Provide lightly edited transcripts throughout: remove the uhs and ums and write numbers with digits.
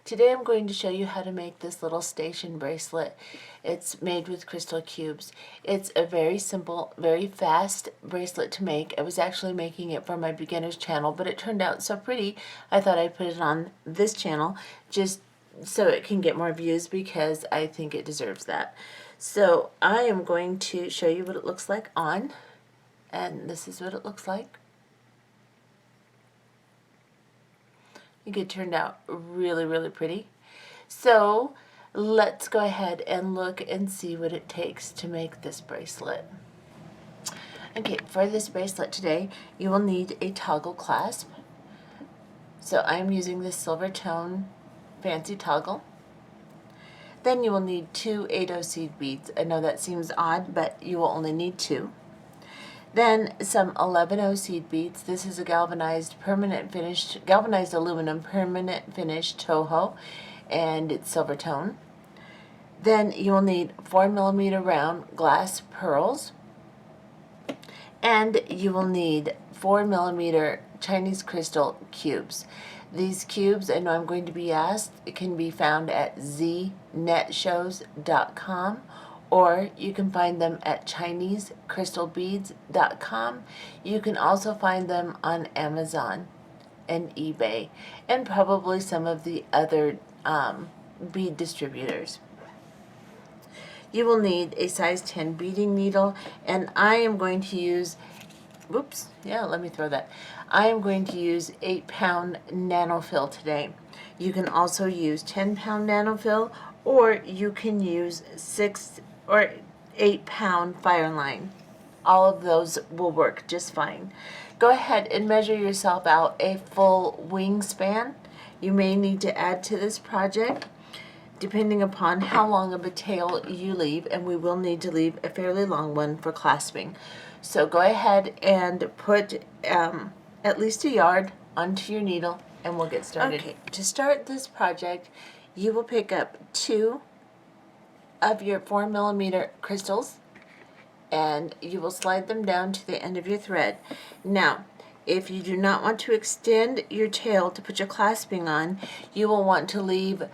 Today I'm going to show you how to make this little station bracelet. It's made with crystal cubes. It's a very simple, very fast bracelet to make. I was actually making it for my beginner's channel, but it turned out so pretty I thought I'd put it on this channel just so it can get more views because I think it deserves that. So I am going to show you what it looks like on, and this is what it looks like. I think it turned out really, really pretty. So let's go ahead and look and see what it takes to make this bracelet. Okay, for this bracelet today, you will need a toggle clasp. So I'm using this silver tone fancy toggle. Then you will need 2 8/0 seed beads. I know that seems odd, but you will only need 2. Then some 11/0 seed beads. This is a galvanized aluminum permanent finish Toho, and it's silver tone. Then you will need 4mm round glass pearls, and you will need 4mm Chinese crystal cubes. These cubes, I know I'm going to be asked, it can be found at znetshows.com, or you can find them at ChineseCrystalBeads.com. You can also find them on Amazon and eBay, and probably some of the other bead distributors. You will need a size 10 beading needle, and I am going to use, I am going to use 8-pound Nanofil today. You can also use 10-pound Nanofil, or you can use 6 or 8-pound Fireline. All of those will work just fine. Go ahead and measure yourself out a full wingspan. You may need to add to this project depending upon how long of a tail you leave, and we will need to leave a fairly long one for clasping. So go ahead and put at least a yard onto your needle, and we'll get started. Okay, to start this project, you will pick up 2 of your 4mm crystals, and you will slide them down to the end of your thread. Now, if you do not want to extend your tail to put your clasping on, you will want to leave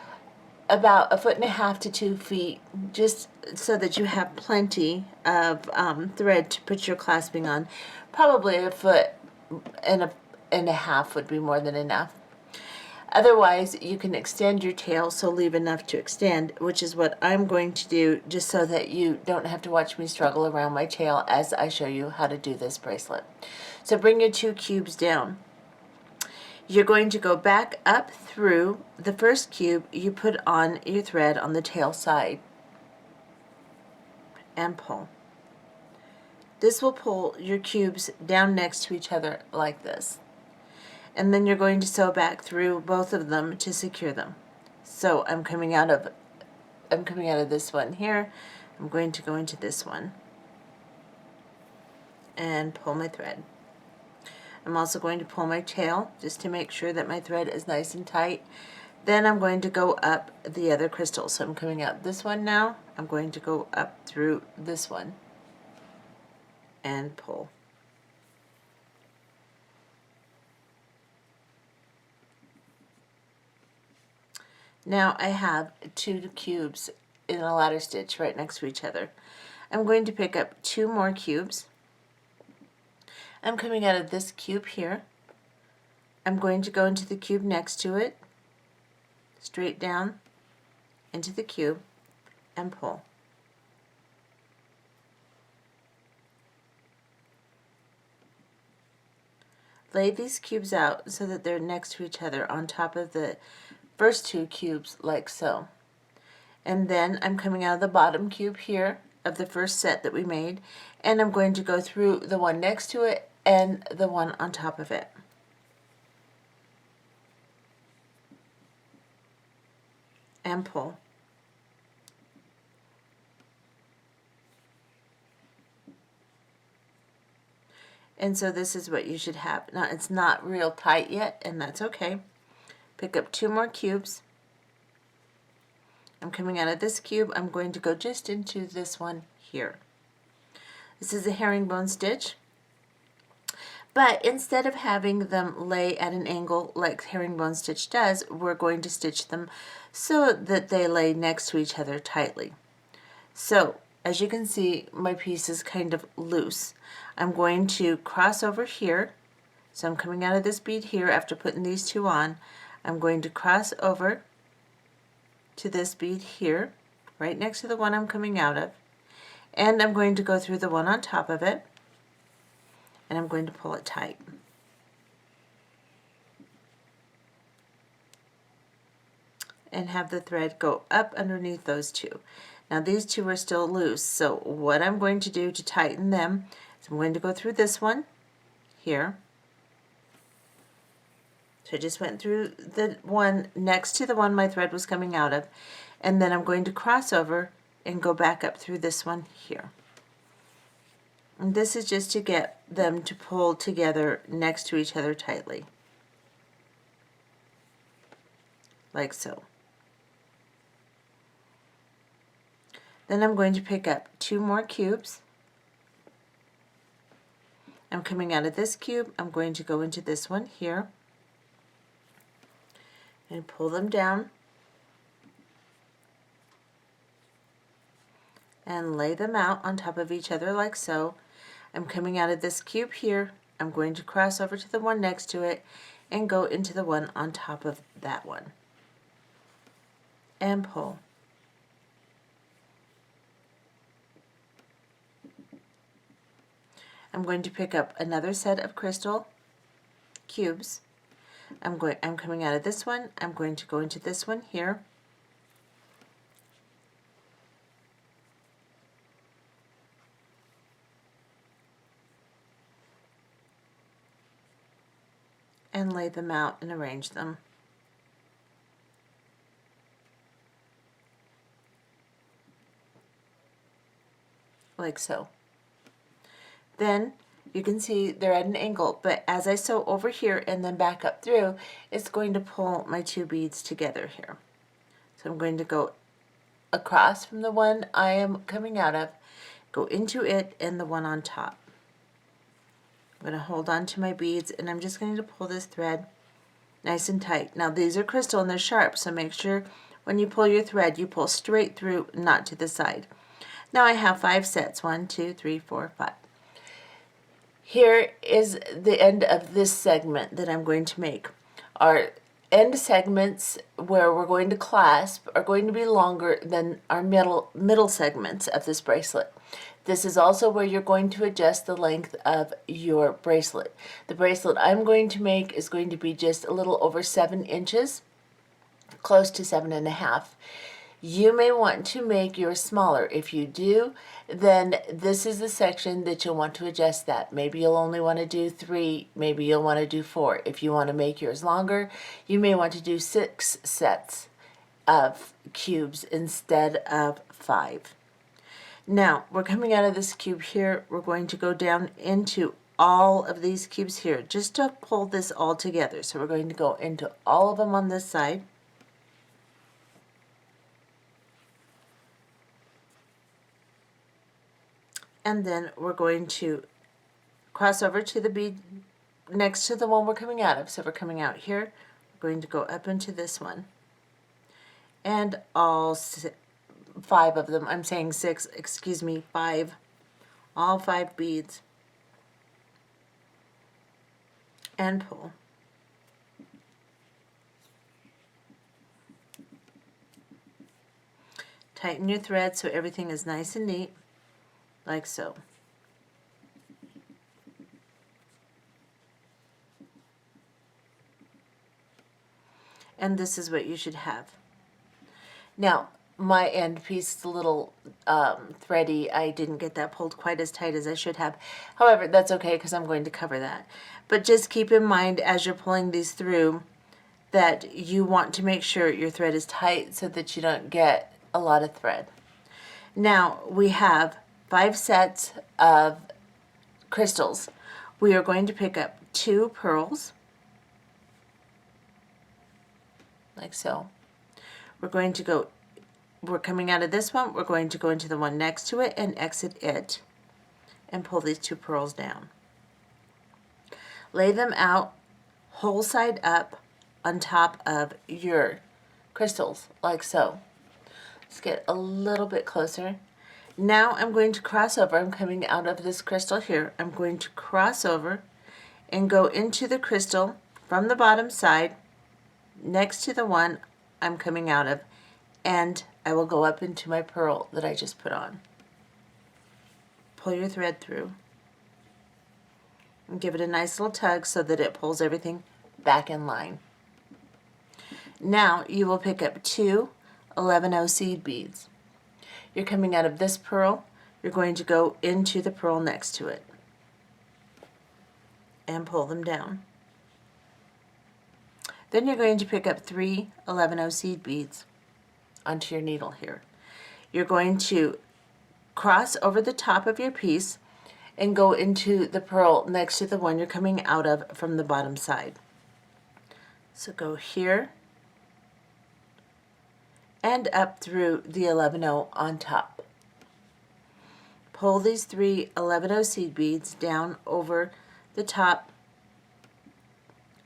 about 1.5 to 2 feet, just so that you have plenty of thread to put your clasping on. Probably 1.5 feet would be more than enough. Otherwise, you can extend your tail, so leave enough to extend, which is what I'm going to do, just so that you don't have to watch me struggle around my tail as I show you how to do this bracelet. So bring your 2 cubes down. You're going to go back up through the first cube you put on your thread on the tail side and pull. This will pull your cubes down next to each other like this. And then you're going to sew back through both of them to secure them. So I'm coming out of this one here. I'm going to go into this one and pull my thread. I'm also going to pull my tail just to make sure that my thread is nice and tight. Then I'm going to go up the other crystal. So I'm coming out this one now. I'm going to go up through this one and pull. Now I have 2 cubes in a ladder stitch right next to each other. I'm going to pick up 2 more cubes. I'm coming out of this cube here. I'm going to go into the cube next to it, straight down into the cube, and pull. Lay these cubes out so that they're next to each other on top of the first 2 cubes, like so. And then I'm coming out of the bottom cube here of the first set that we made, and I'm going to go through the one next to it and the one on top of it. And pull. And so this is what you should have. Now it's not real tight yet, and that's okay. Pick up 2 more cubes. I'm coming out of this cube. I'm going to go just into this one here. This is a herringbone stitch. But instead of having them lay at an angle like herringbone stitch does, we're going to stitch them so that they lay next to each other tightly. So as you can see, my piece is kind of loose. I'm going to cross over here. So I'm coming out of this bead here after putting these two on. I'm going to cross over to this bead here, right next to the one I'm coming out of, and I'm going to go through the one on top of it, and I'm going to pull it tight. And have the thread go up underneath those two. Now these two are still loose, so what I'm going to do to tighten them is I'm going to go through this one here. So I just went through the one next to the one my thread was coming out of, and then I'm going to cross over and go back up through this one here. And this is just to get them to pull together next to each other tightly, like so. Then I'm going to pick up 2 more cubes. I'm coming out of this cube, I'm going to go into this one here and pull them down and lay them out on top of each other like so. I'm coming out of this cube here, I'm going to cross over to the one next to it and go into the one on top of that one and pull. I'm going to pick up another set of crystal cubes. I'm coming out of this one, I'm going to go into this one here, and lay them out and arrange them. Like so. Then you can see they're at an angle, but as I sew over here and then back up through, it's going to pull my 2 beads together here. So I'm going to go across from the one I am coming out of, go into it and the one on top. I'm going to hold on to my beads and I'm just going to pull this thread nice and tight. Now these are crystal and they're sharp, so make sure when you pull your thread you pull straight through, not to the side. Now I have 5 sets, 1, 2, 3, 4, 5. Here is the end of this segment that I'm going to make. Our end segments where we're going to clasp are going to be longer than our middle segments of this bracelet. This is also where you're going to adjust the length of your bracelet. The bracelet I'm going to make is going to be just a little over 7 inches, close to 7.5. You may want to make yours smaller. If you do, then this is the section that you'll want to adjust that. Maybe you'll only want to do 3, maybe you'll want to do 4. If you want to make yours longer, you may want to do 6 sets of cubes instead of 5. Now, we're coming out of this cube here. We're going to go down into all of these cubes here just to pull this all together. So we're going to go into all of them on this side. And then we're going to cross over to the bead next to the one we're coming out of. So we're coming out here, we're going to go up into this one. And all 5 of them, I'm saying 6, excuse me, 5, all 5 beads. And pull. Tighten your thread so everything is nice and neat, like so. And this is what you should have. Now, my end piece is a little thready. I didn't get that pulled quite as tight as I should have. However, that's okay because I'm going to cover that. But just keep in mind as you're pulling these through that you want to make sure your thread is tight so that you don't get a lot of thread. Now we have 5 sets of crystals. We are going to pick up 2 pearls, like so. We're coming out of this one, we're going to go into the one next to it and exit it and pull these 2 pearls down. Lay them out whole side up on top of your crystals, like so. Let's get a little bit closer. Now I'm going to cross over. I'm coming out of this crystal here. I'm going to cross over and go into the crystal from the bottom side next to the one I'm coming out of, and I will go up into my pearl that I just put on. Pull your thread through and give it a nice little tug so that it pulls everything back in line. Now you will pick up two 11-0 seed beads. You're coming out of this pearl, you're going to go into the pearl next to it and pull them down. Then you're going to pick up three 11-0 seed beads onto your needle here. You're going to cross over the top of your piece and go into the pearl next to the one you're coming out of from the bottom side. So go here and up through the 11-0 on top. Pull these three 11-0 seed beads down over the top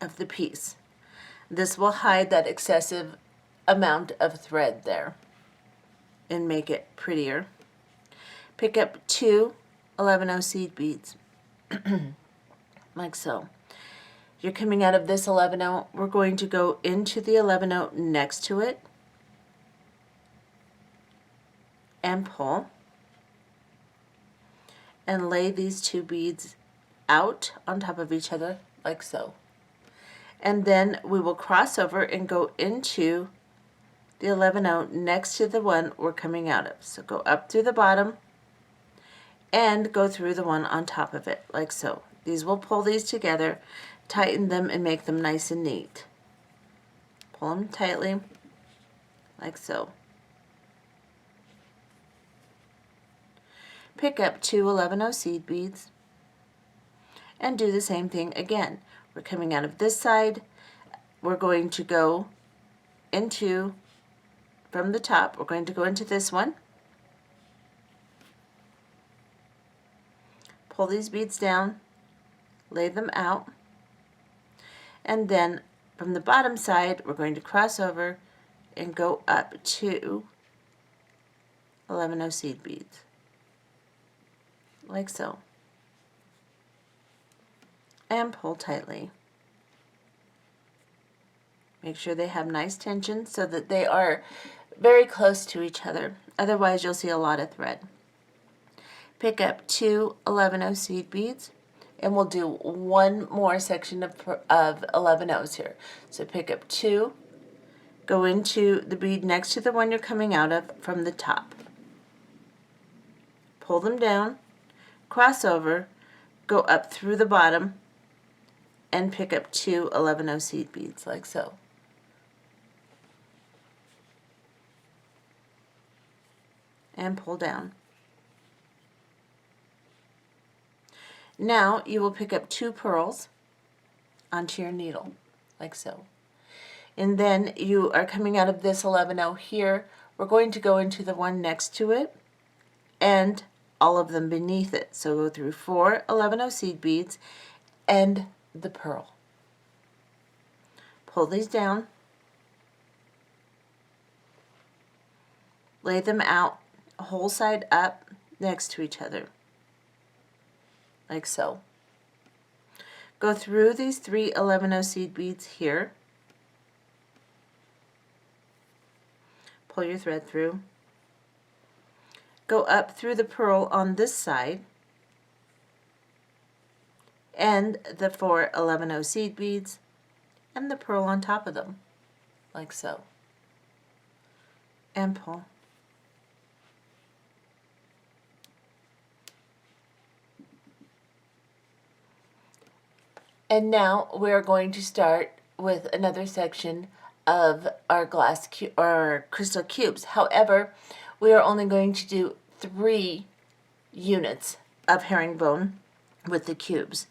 of the piece. This will hide that excessive amount of thread there and make it prettier. Pick up two 11-0 seed beads, like so. You're coming out of this 11-0. We're going to go into the 11-0 next to it and pull and lay these two beads out on top of each other, like so. And then we will cross over and go into the 11-0 next to the one we're coming out of. So go up through the bottom and go through the one on top of it, like so. These will pull these together, tighten them, and make them nice and neat. Pull them tightly, like so. Pick up two 11-0 seed beads and do the same thing again. We're coming out of this side. We're going to go into, from the top, we're going to go into this one. Pull these beads down, lay them out, and then from the bottom side, we're going to cross over and go up to 11-0 seed beads, like so, and pull tightly. Make sure they have nice tension so that they are very close to each other. Otherwise, you'll see a lot of thread. Pick up two 11-0 seed beads, and we'll do one more section of 11-0s here. So pick up two, go into the bead next to the one you're coming out of from the top. Pull them down, cross over, go up through the bottom, and pick up two 11-0 seed beads, like so. And pull down. Now you will pick up two pearls onto your needle, like so. And then you are coming out of this 11-0 here. We're going to go into the one next to it and all of them beneath it. So go through four 11-0 seed beads and the pearl. Pull these down, lay them out whole side up next to each other, like so. Go through these three 11-0 seed beads here, pull your thread through, go up through the pearl on this side, and the four 11-0 seed beads and the pearl on top of them, like so, and pull. And now we're going to start with another section of our or crystal cubes. However, we are only going to do 3 units of herringbone with the cubes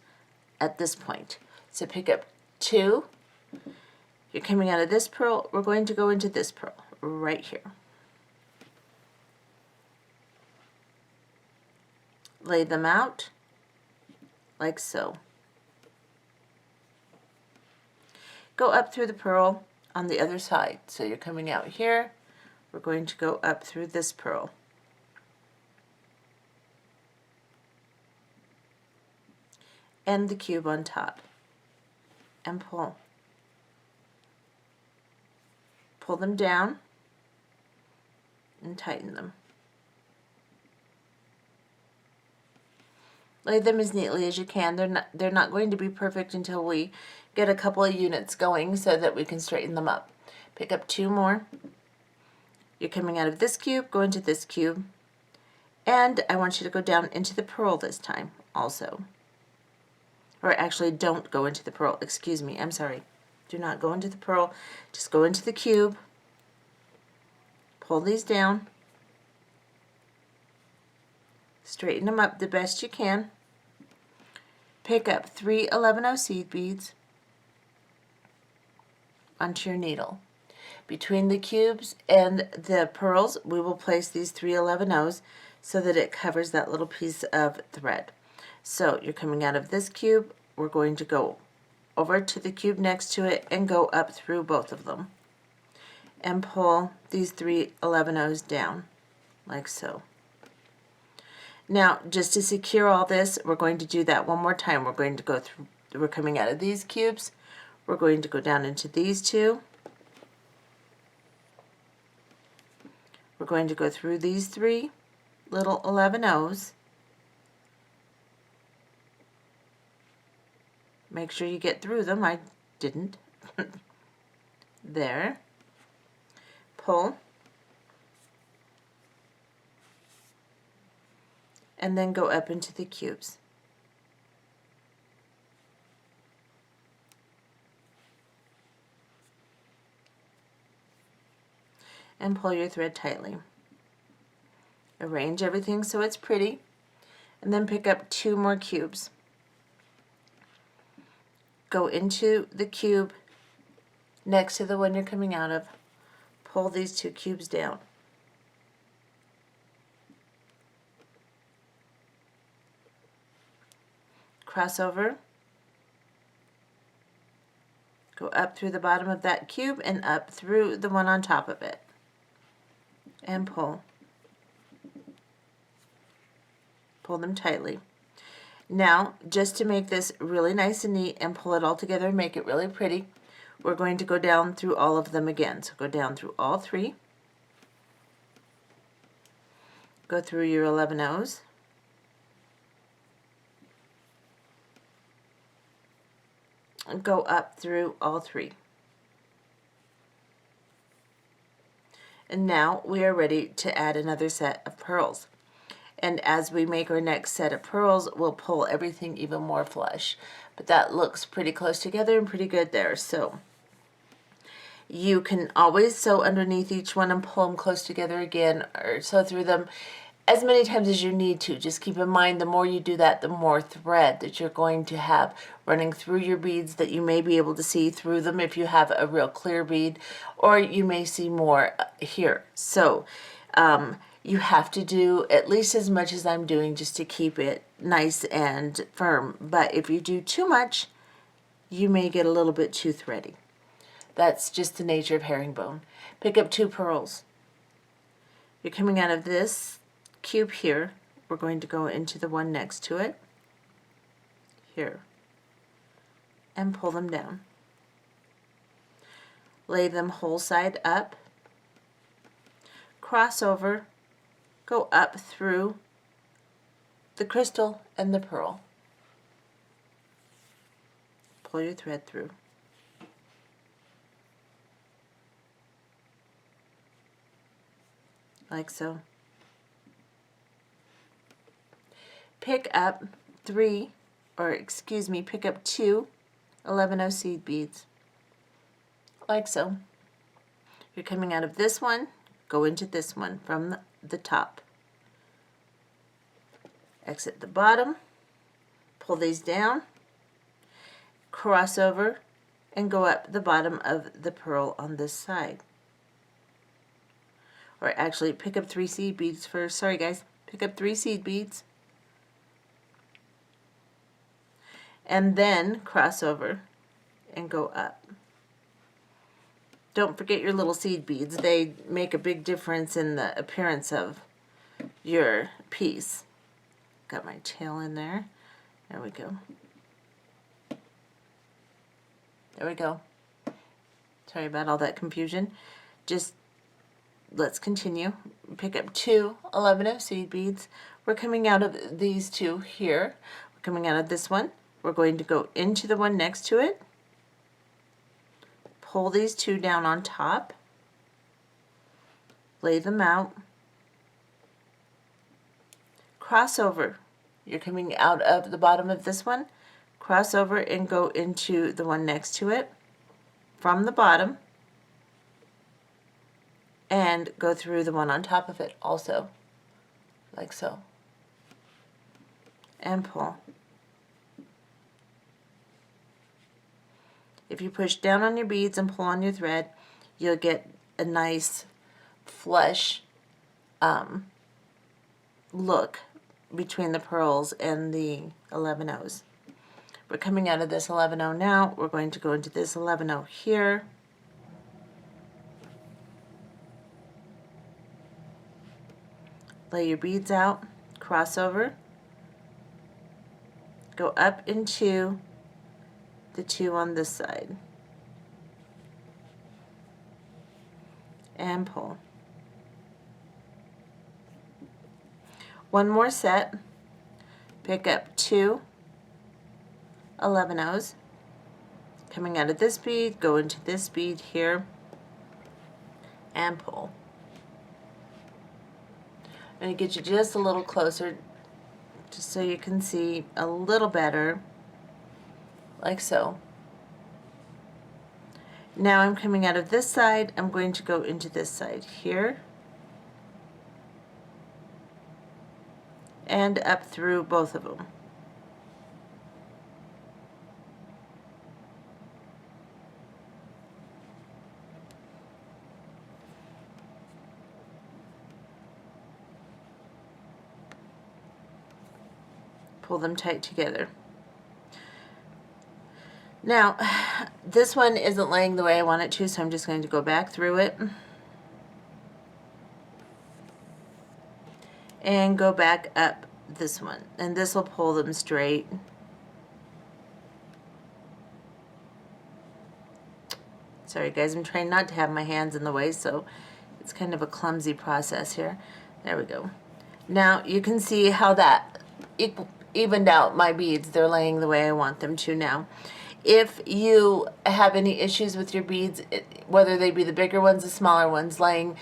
at this point. So pick up 2. You're coming out of this pearl. We're going to go into this pearl right here. Lay them out like so. go up through the pearl on the other side. So you're coming out here, we're going to go up through this pearl. And the cube on top. And pull. Pull them down and tighten them. Lay them as neatly as you can. They're not going to be perfect until we get a couple of units going so that we can straighten them up. Pick up 2 more. You're coming out of this cube, go into this cube, and I want you to go down into the pearl this time also. Or actually, don't go into the pearl. Excuse me, I'm sorry. Do not go into the pearl. Just go into the cube. Pull these down. Straighten them up the best you can. Pick up 3 11-0 seed beads onto your needle. Between the cubes and the pearls, we will place these 3 11-0s so that it covers that little piece of thread. So you're coming out of this cube, we're going to go over to the cube next to it and go up through both of them. And pull these 3 11-0s down, like so. Now, just to secure all this, we're going to do that one more time. We're going to go through, we're coming out of these cubes, we're going to go down into these 2. We're going to go through these 3 little 11-0s. Make sure you get through them. I didn't. There. Pull. And then go up into the cubes. And pull your thread tightly. Arrange everything so it's pretty, and then pick up 2 more cubes. Go into the cube next to the one you're coming out of. Pull these 2 cubes down. Cross over. Go up through the bottom of that cube and up through the one on top of it. And pull. Pull them tightly. Now, just to make this really nice and neat and pull it all together and make it really pretty, we're going to go down through all of them again. So go down through all 3. Go through your 11-0s. And go up through all 3. And now we are ready to add another set of pearls. And as we make our next set of pearls, we'll pull everything even more flush. But that looks pretty close together and pretty good there. So you can always sew underneath each one and pull them close together again, or sew through them as many times as you need to. Just keep in mind, the more you do that, the more thread that you're going to have running through your beads that you may be able to see through them if you have a real clear bead, or you may see more here. So you have to do at least as much as I'm doing just to keep it nice and firm. But if you do too much, you may get a little bit too thready. That's just the nature of herringbone. Pick up 2 pearls. You're coming out of this cube here. We're going to go into the one next to it, here, and pull them down. Lay them whole side up, cross over, go up through the crystal and the pearl. Pull your thread through. Like so. Pick up 2 11-0 seed beads. Like so. You're coming out of this one, go into this one from the top. Exit the bottom, pull these down, cross over, and go up the bottom of the pearl on this side. Or actually, pick up 3 seed beads first. Sorry guys, pick up 3 seed beads. And then cross over and go up. Don't forget your little seed beads. They make a big difference in the appearance of your piece. Got my tail in there. There we go. There we go. Sorry about all that confusion. Just let's continue. Pick up 2 11-0 seed beads. We're coming out of these 2 here. We're coming out of this one. We're going to go into the one next to it. Pull these 2 down on top. Lay them out. Cross over. You're coming out of the bottom of this one. Cross over and go into the one next to it from the bottom, and go through the one on top of it also, like so, and pull. If you push down on your beads and pull on your thread, you'll get a nice flush look between the pearls and the 11-0s. We're coming out of this 11-0 now. We're going to go into this 11-0 here. Lay your beads out, cross over, go up into the 2 on this side, and pull. One more set. Pick up 2 11-0s. Coming out of this bead, go into this bead here, and pull. I'm going to get you just a little closer, just so you can see a little better, like so. Now I'm coming out of this side. I'm going to go into this side here, and up through both of them. Pull them tight together. Now, this one isn't laying the way I want it to, so I'm just going to go back through it and go back up this one, and this will pull them straight. Sorry guys, I'm trying not to have my hands in the way, so it's kind of a clumsy process here. There we go. Now you can see how that evened out my beads. They're laying the way I want them to now. If you have any issues with your beads, whether they be the bigger ones, the smaller ones, laying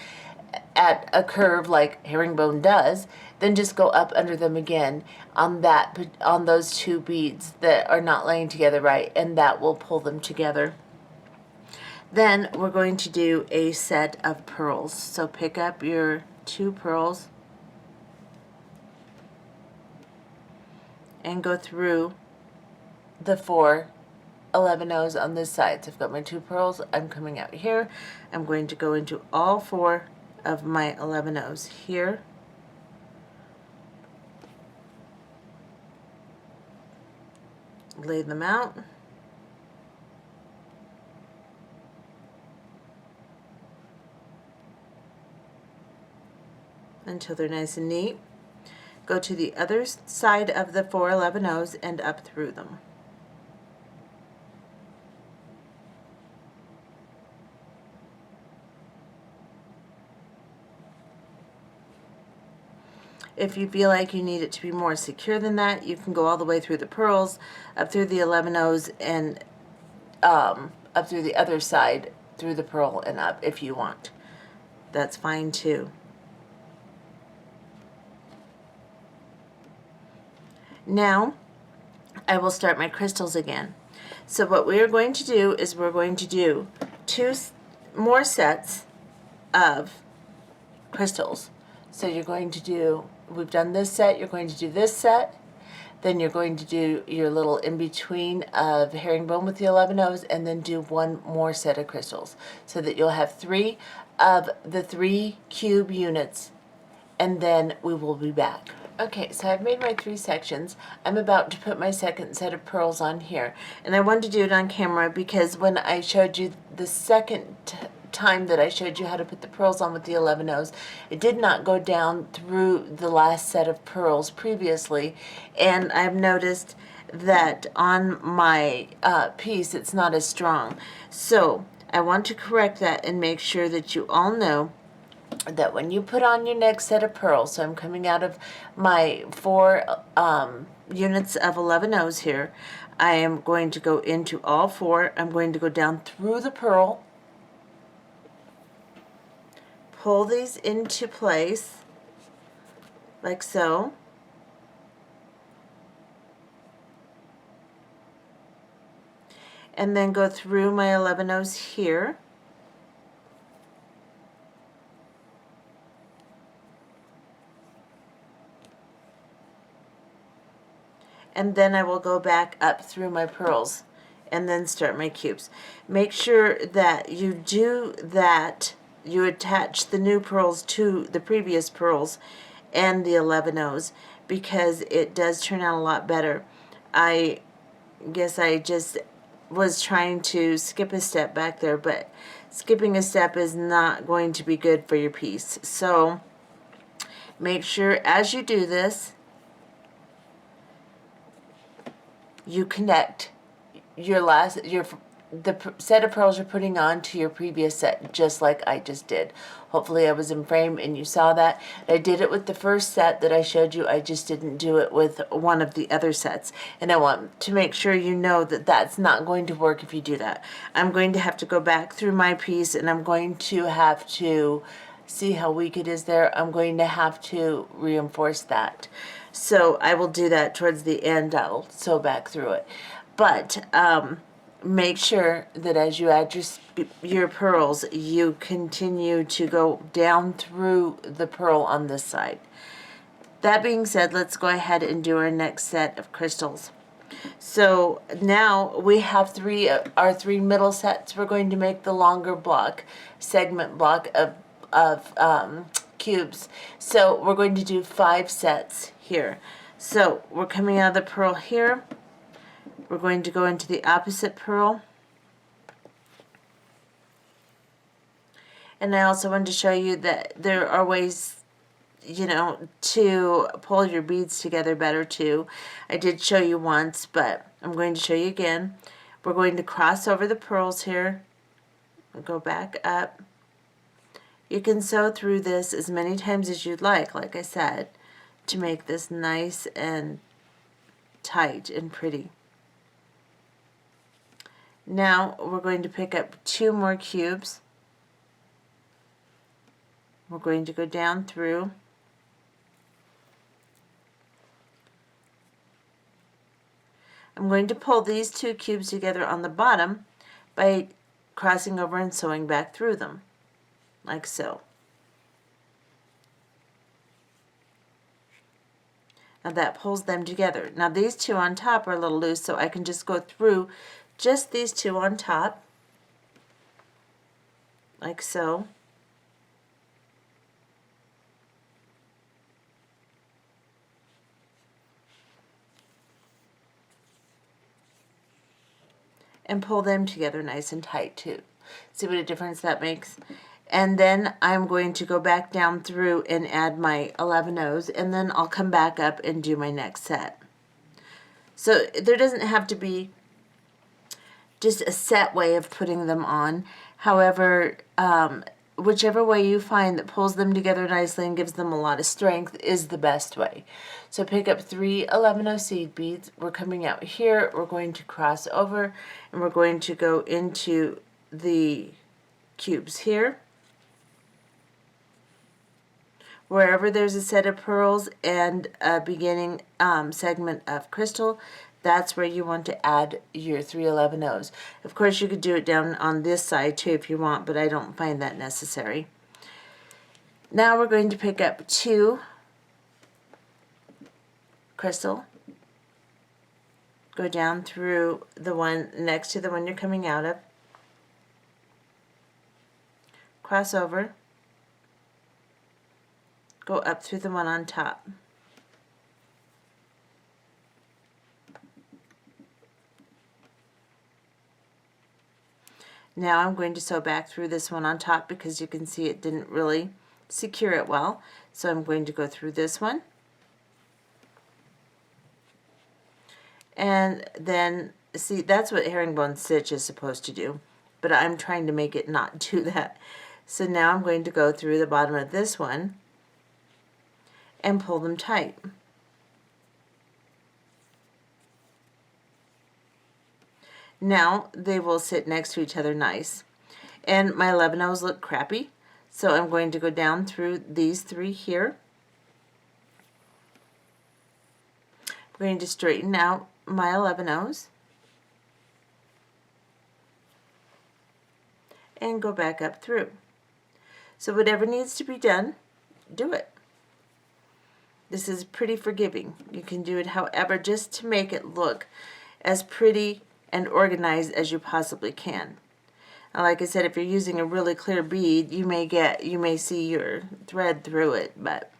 at a curve like herringbone does, then just go up under them again on those 2 beads that are not laying together right, and that will pull them together. Then we're going to do a set of pearls. So pick up your 2 pearls and go through the 4 11-0s on this side. So I've got my 2 pearls. I'm coming out here. I'm going to go into all 4 of my 11-0s here. Lay them out. Until they're nice and neat. Go to the other side of the 4 11-0s and up through them. If you feel like you need it to be more secure than that, you can go all the way through the pearls, up through the 11-0s, and up through the other side, through the pearl and up if you want. That's fine too. Now, I will start my crystals again. So what we are going to do is we're going to do 2 more sets of crystals. So you're going to do, we've done this set, you're going to do this set, then you're going to do your little in-between of herringbone with the 11-0s, and then do 1 more set of crystals, so that you'll have 3 of the 3 cube units, and then we will be back. Okay, so I've made my 3 sections. I'm about to put my second set of pearls on here, and I wanted to do it on camera because when I showed you the second time that I showed you how to put the pearls on with the 11 O's, it did not go down through the last set of pearls previously, and I've noticed that on my piece it's not as strong. So I want to correct that and make sure that you all know that when you put on your next set of pearls, so I'm coming out of my 4 units of 11 O's here, I am going to go into all 4. I'm going to go down through the pearl, pull these into place like so, and then go through my 11 O's here, and then I will go back up through my pearls and then start my cubes. Make sure that you do that, you attach the new pearls to the previous pearls and the 11 O's, because it does turn out a lot better. I guess I just was trying to skip a step back there, but skipping a step is not going to be good for your piece. So make sure as you do this, you connect the set of pearls you're putting on to your previous set, just like I just did. Hopefully I was in frame and you saw that. I did it with the first set that I showed you. I just didn't do it with one of the other sets. And I want to make sure you know that that's not going to work if you do that. I'm going to have to go back through my piece, and I'm going to have to see how weak it is there. I'm going to have to reinforce that. So I will do that towards the end. I'll sew back through it. But make sure that as you add your pearls, you continue to go down through the pearl on this side. That being said, let's go ahead and do our next set of crystals. So now we have our three middle sets. We're going to make the longer segment block of cubes. So we're going to do 5 sets here. So we're coming out of the pearl here. We're going to go into the opposite pearl. And I also wanted to show you that there are ways, to pull your beads together better too. I did show you once, but I'm going to show you again. We're going to cross over the pearls here and go back up. You can sew through this as many times as you'd like I said, to make this nice and tight and pretty. Now we're going to pick up 2 more cubes. We're going to go down through. I'm going to pull these 2 cubes together on the bottom by crossing over and sewing back through them, like so. Now that pulls them together. Now these 2 on top are a little loose, so I can just go through just these 2 on top, like so. And pull them together nice and tight too. See what a difference that makes? And then I'm going to go back down through and add my 11 O's, and then I'll come back up and do my next set. So there doesn't have to be just a set way of putting them on. However, whichever way you find that pulls them together nicely and gives them a lot of strength is the best way. So pick up 3 11 seed beads. We're coming out here. We're going to cross over, and we're going to go into the cubes here. Wherever there's a set of pearls and a beginning segment of crystal, that's where you want to add your 3 11 O's. Of course, you could do it down on this side too if you want, but I don't find that necessary. Now we're going to pick up 2 crystal, go down through the one next to the one you're coming out of, cross over, go up through the one on top. Now I'm going to sew back through this one on top because you can see it didn't really secure it well. So I'm going to go through this one. And then, see, that's what herringbone stitch is supposed to do. But I'm trying to make it not do that. So now I'm going to go through the bottom of this one and pull them tight. Now they will sit next to each other nice. And my 11-ohs look crappy, so I'm going to go down through these three here. I'm going to straighten out my 11-ohs and go back up through. So whatever needs to be done, do it. This is pretty forgiving. You can do it however, just to make it look as pretty and organized as you possibly can. And like I said, if you're using a really clear bead, you may see your thread through it, but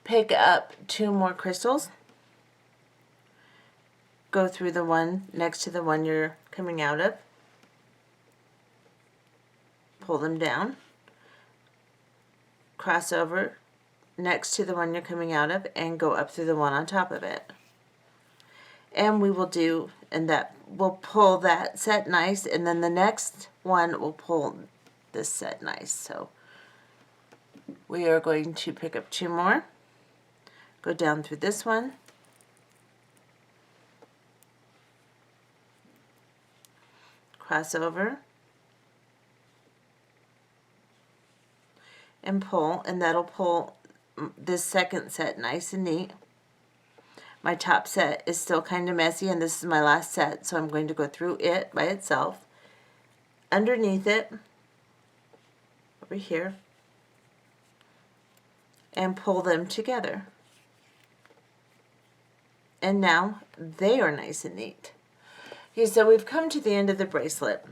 pick up 2 more crystals. Go through the one next to the one you're coming out of. Pull them down. Cross over next to the one you're coming out of and go up through the one on top of it. And we will do, and that will pull that set nice, and then the next one will pull this set nice. So we are going to pick up 2 more, go down through this one, cross over, and pull, and that'll pull this second set nice and neat. My top set is still kind of messy, and this is my last set, so I'm going to go through it by itself, underneath it, over here, and pull them together. And now they are nice and neat. Okay, so we've come to the end of the bracelet.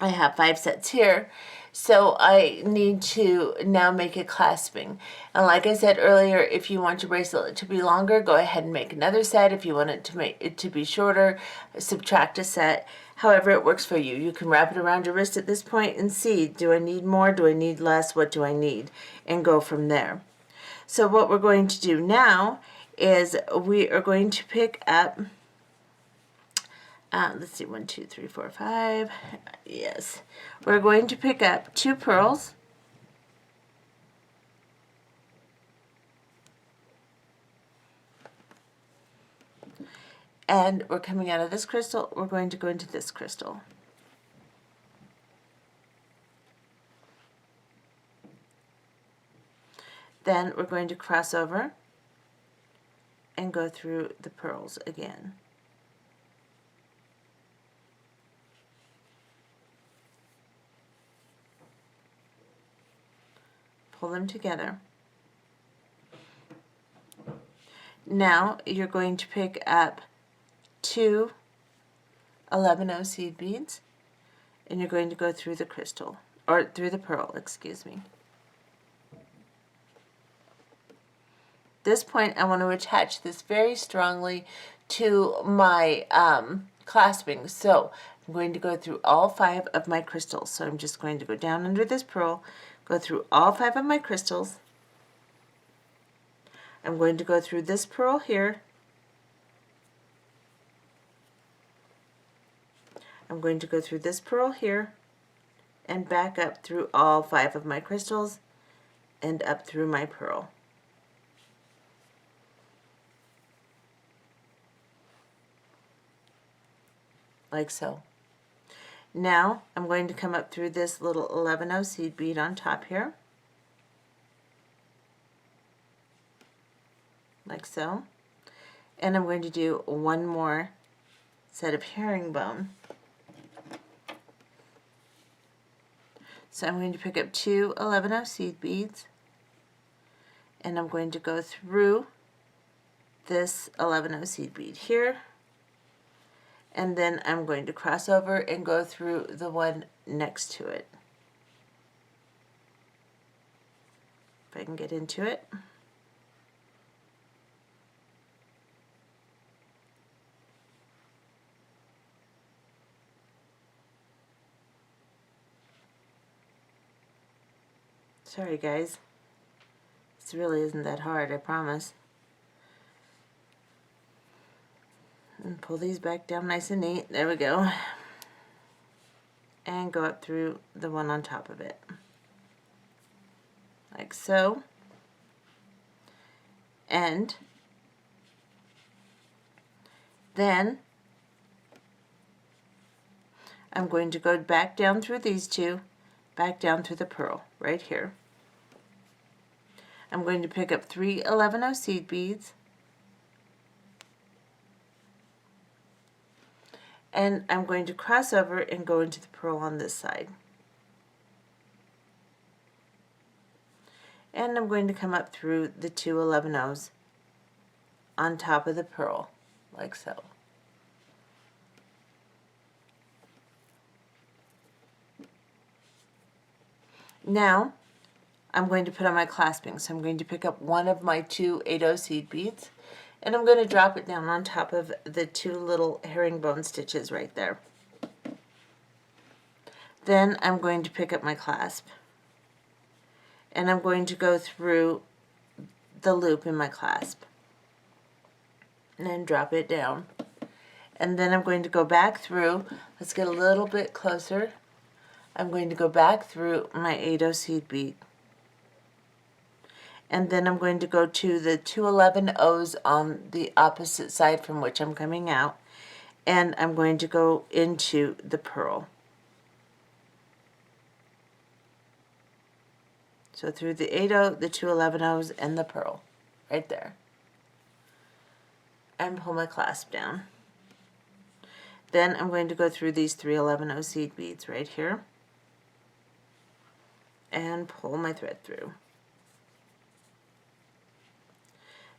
I have 5 sets here, so I need to now make it clasping. And like I said earlier, if you want your bracelet to be longer, go ahead and make another set. If you want it to be shorter, subtract a set. However it works for you. You can wrap it around your wrist at this point and see, do I need more, do I need less, what do I need, and go from there. So what we're going to do now is we are going to pick up, let's see, 1, 2, 3, 4, 5. Yes. We're going to pick up 2 pearls. And we're coming out of this crystal. We're going to go into this crystal. Then we're going to cross over and go through the pearls again. Pull them together. Now you're going to pick up 2 11-0 seed beads, and you're going to go through the crystal, or through the pearl, excuse me. This point I want to attach this very strongly to my clasping, so I'm going to go through all 5 of my crystals. So I'm just going to go down under this pearl, go through all 5 of my crystals. I'm going to go through this pearl here. I'm going to go through this pearl here and back up through all 5 of my crystals and up through my pearl. Like so. Now I'm going to come up through this little 11-0 seed bead on top here, like so, and I'm going to do 1 more set of herringbone. So I'm going to pick up 2 11-0 seed beads, and I'm going to go through this 11-0 seed bead here, and then I'm going to cross over and go through the one next to it. If I can get into it. Sorry guys. This really isn't that hard, I promise. And pull these back down nice and neat. There we go. And go up through the one on top of it. Like so. And then I'm going to go back down through these two, back down through the pearl right here. I'm going to pick up 3 11-0 seed beads, and I'm going to cross over and go into the pearl on this side. And I'm going to come up through the 2 11-0s on top of the pearl, like so. Now, I'm going to put on my clasping, so I'm going to pick up one of my 2 8-0 seed beads, and I'm going to drop it down on top of the 2 little herringbone stitches right there. Then I'm going to pick up my clasp, and I'm going to go through the loop in my clasp, and then drop it down. And then I'm going to go back through, let's get a little bit closer, I'm going to go back through my 8-0 seed bead. And then I'm going to go to the 2 11-0s on the opposite side from which I'm coming out, and I'm going to go into the pearl. So through the 8-0, the 2 11-0s, and the pearl, right there. And pull my clasp down. Then I'm going to go through these 3 11-0 seed beads right here, and pull my thread through.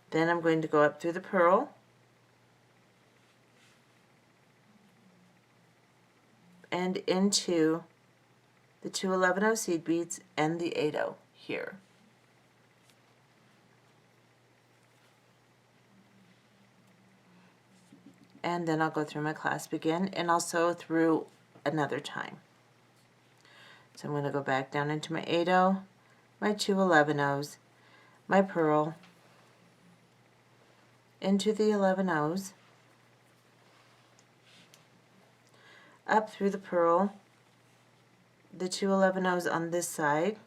Then I'm going to go up through the pearl, and into the 2 11-0 seed beads and the 8-0 here. And then I'll go through my clasp again, and also through another time. So I'm going to go back down into my 8-0, my 2 11-0s, my pearl, into the 11-0s, up through the pearl, the 2 11-0s on this side,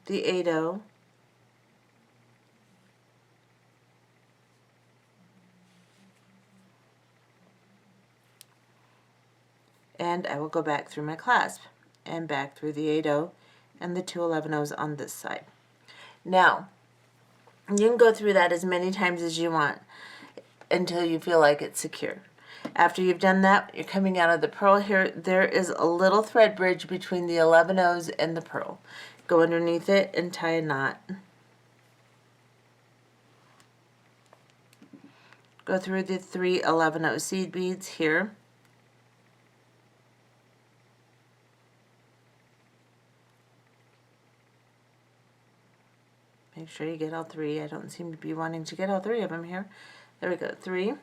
the 8-0, and I will go back through my clasp and back through the 8-0 and the 2 11-0s on this side. Now, you can go through that as many times as you want until you feel like it's secure. After you've done that, you're coming out of the pearl here. There is a little thread bridge between the 11-0s and the pearl. Go underneath it and tie a knot. Go through the 3 11-0 seed beads here. Make sure you get all 3. I don't seem to be wanting to get all 3 of them here. There we go, 3.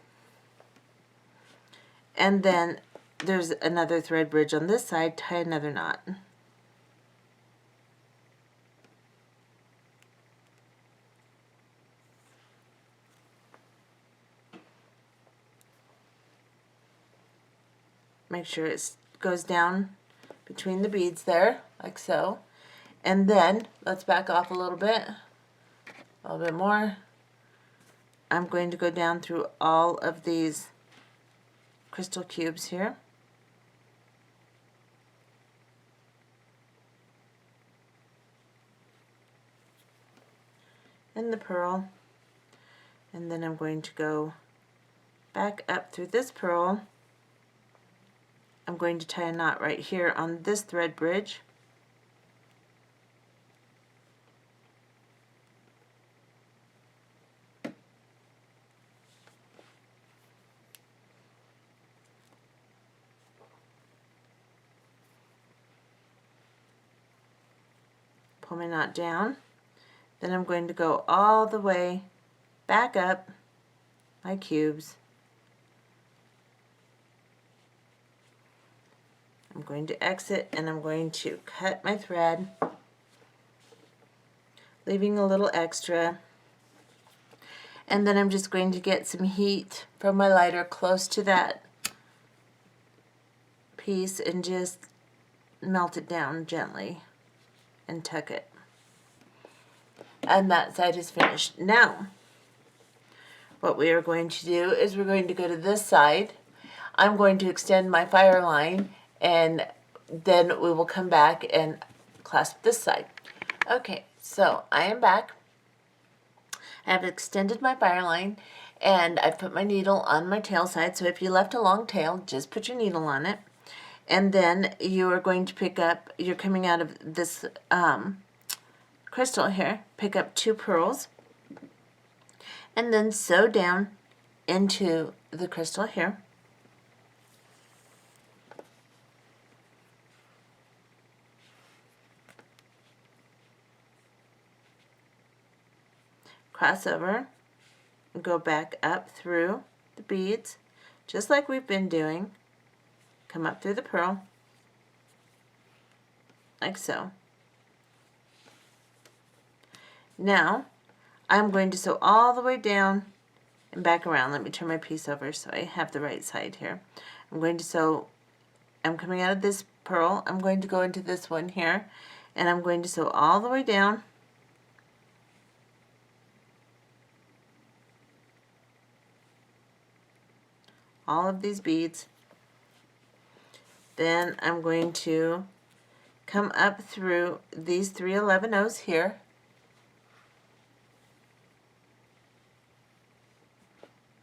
And then there's another thread bridge on this side. Tie another knot. Make sure it goes down between the beads there, like so. And then, let's back off a little bit more. I'm going to go down through all of these crystal cubes here. And the pearl. And then I'm going to go back up through this pearl. I'm going to tie a knot right here on this thread bridge. Pull my knot down. Then I'm going to go all the way back up my cubes. I'm going to exit, and I'm going to cut my thread leaving a little extra. And then I'm just going to get some heat from my lighter close to that piece and just melt it down gently and tuck it. And that side is finished. Now, what we are going to do is we're going to go to this side. I'm going to extend my Fireline, and then we will come back and clasp this side. Okay, so I am back. I have extended my Fireline, and I've put my needle on my tail side. So if you left a long tail, just put your needle on it. And then you are going to pick up, you're coming out of this crystal here, pick up 2 pearls, and then sew down into the crystal here. Cross over, go back up through the beads, just like we've been doing. Come up through the pearl, like so. Now, I'm going to sew all the way down and back around. Let me turn my piece over so I have the right side here. I'm going to sew, I'm coming out of this pearl, I'm going to go into this one here, and I'm going to sew all the way down. All of these beads. Then I'm going to come up through these 3 11-ohs here.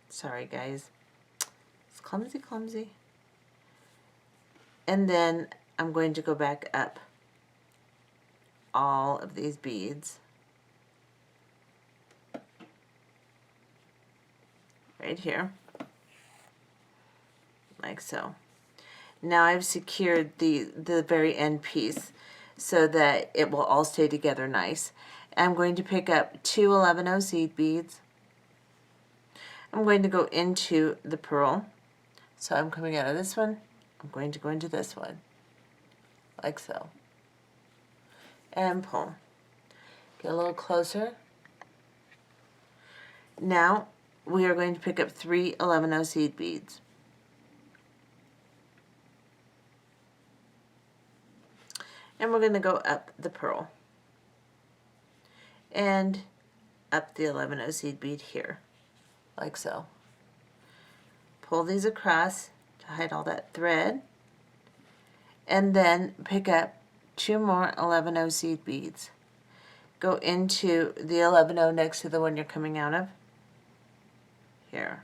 Sorry guys, it's clumsy. And then I'm going to go back up all of these beads. Right here. Like so. Now I've secured the very end piece so that it will all stay together nice. I'm going to pick up 2 11-oh seed beads. I'm going to go into the pearl. So I'm coming out of this one. I'm going to go into this one. Like so. And pull. Get a little closer. Now we are going to pick up 3 11-oh seed beads. And we're going to go up the pearl and up the 11-oh seed bead here, like so. Pull these across to hide all that thread, and then pick up 2 more 11-oh seed beads. Go into the 11-oh next to the one you're coming out of, here.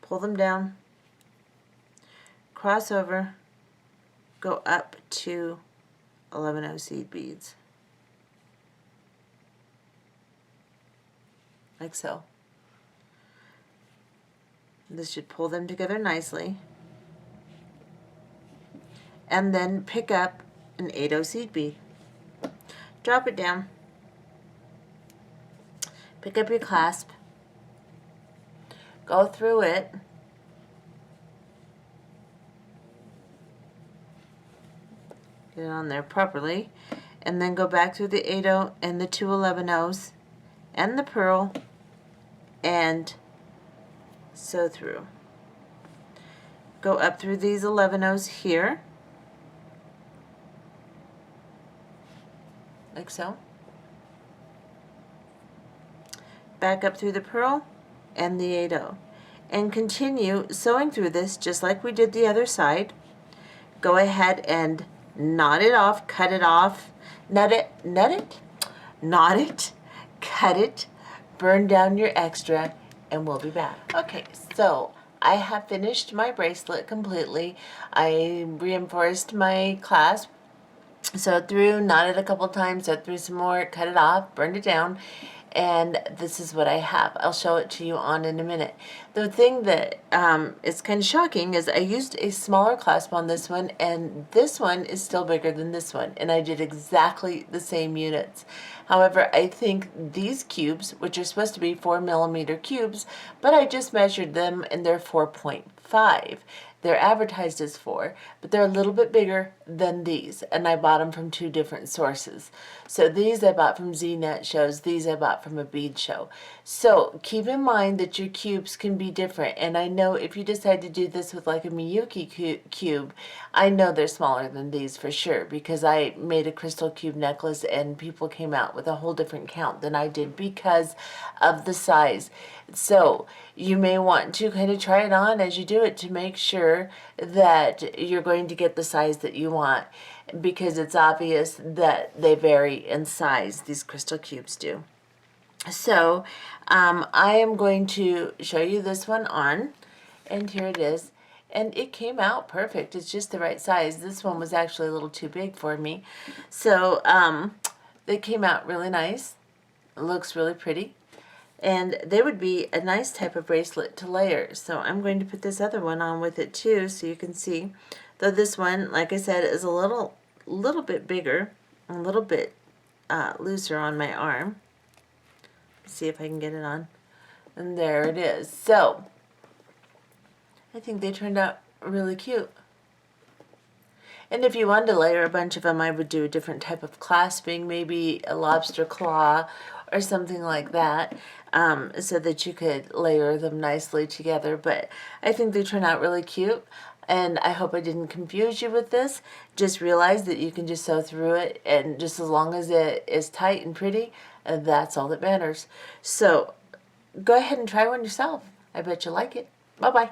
Pull them down, cross over, go up to 11-oh seed beads, like so. This should pull them together nicely. And then pick up an 8-oh seed bead. Drop it down. Pick up your clasp. Go through it. Get it on there properly, and then go back through the 8-oh and the 2 11-ohs and the pearl and sew through. Go up through these 11-ohs here, like so. Back up through the pearl and the 8-oh, and continue sewing through this just like we did the other side. Go ahead and knot it off, cut it off, knot it, cut it, burn down your extra, and we'll be back. Okay, so I have finished my bracelet completely. I reinforced my clasp, sewed through, knotted a couple times, sewed through some more, cut it off, burned it down, and this is what I have. I'll show it to you on in a minute. The thing that is kind of shocking is I used a smaller clasp on this one, and this one is still bigger than this one, and I did exactly the same units. However, I think these cubes, which are supposed to be 4mm cubes, but I just measured them and they're 4.5. they're advertised as 4, but they're a little bit bigger than these, and I bought them from 2 different sources. So these I bought from Z-Net shows, these I bought from a bead show. So keep in mind that your cubes can be different, and I know if you decide to do this with like a Miyuki cube, I know they're smaller than these for sure, because I made a crystal cube necklace and people came out with a whole different count than I did because of the size. So you may want to kind of try it on as you do it to make sure that you're going to get the size that you want, because it's obvious that they vary in size, these crystal cubes do. So I am going to show you this one on, and here it is. And it came out perfect. It's just the right size. This one was actually a little too big for me. So it came out really nice. It looks really pretty. And they would be a nice type of bracelet to layer. So I'm going to put this other one on with it too, so you can see. Though this one, like I said, is a little bit bigger, a little bit looser on my arm. Let's see if I can get it on. And there it is. So I think they turned out really cute. And if you wanted to layer a bunch of them, I would do a different type of clasping, maybe a lobster claw or something like that, so that you could layer them nicely together. But I think they turn out really cute, and I hope I didn't confuse you with this. Just realize that you can just sew through it, and just as long as it is tight and pretty, that's all that matters. So go ahead and try one yourself. I bet you'll like it. Bye-bye.